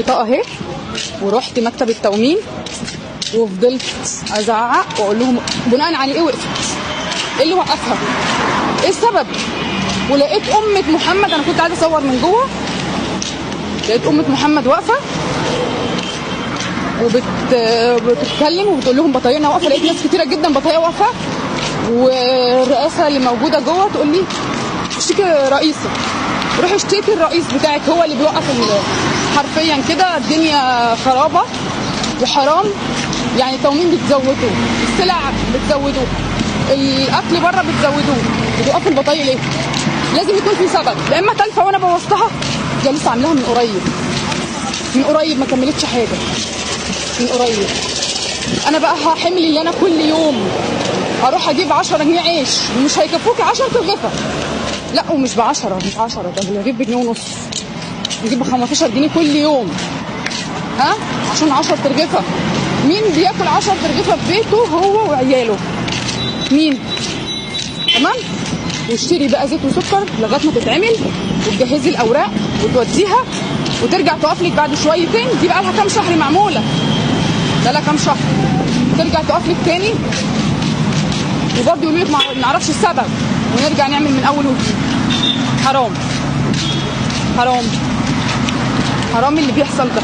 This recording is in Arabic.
البطاقه اهي، ورحت مكتب التومين وفضلت ازعق واقول لهم بناء على ايه وقفت؟ ايه اللي وقفها؟ ايه السبب؟ ولقيت امة محمد، انا كنت عايزه اصور من جوه، لقيت امة محمد واقفه وبتتكلم وبتقول لهم بطايقنا واقفه. لقيت ناس كتيره جدا بطايق واقفه، والرئاسه اللي موجوده جوه تقول لي اشتكي رئيسك، روح اشتكي الرئيس بتاعك، هو اللي بيوقف حرفيا كده. الدنيا خرابه وحرام. يعني التومين بتزودوه، السلع بتزودوه، الاكل بره بتزودوه، بتوقفوا البطايق ليه؟ لازم يكون في سبب. يا اما تالفه وانا بوظتها، يا لسه عاملاها من قريب ما كملتش حاجه من قريب. انا بقى هحمل اللي انا كل يوم اروح اجيب 10 جنيه عيش ومش هيكفوكي 10 ترغيفه. لا ومش ب 10، مش 10، ده الرغيف بجنيه ونص، نجيب ب 15 جنيه كل يوم. ها؟ عشان 10 ترغيفه. مين بياكل 10 ترغيفه في بيته هو وعياله؟ مين؟ تمام؟ واشتري بقى زيت وسكر لغايه ما تتعمل وتجهزي الاوراق وتوديها وترجع تقف لك بعد شويتين. دي بقى لها كام شهر معموله؟ بقى لها كام شهر؟ ترجع تقف لك تاني وبرضه يقولوا لك ما نعرفش السبب، ونرجع نعمل من اول وجديد. حرام حرام حرام اللي بيحصل ده.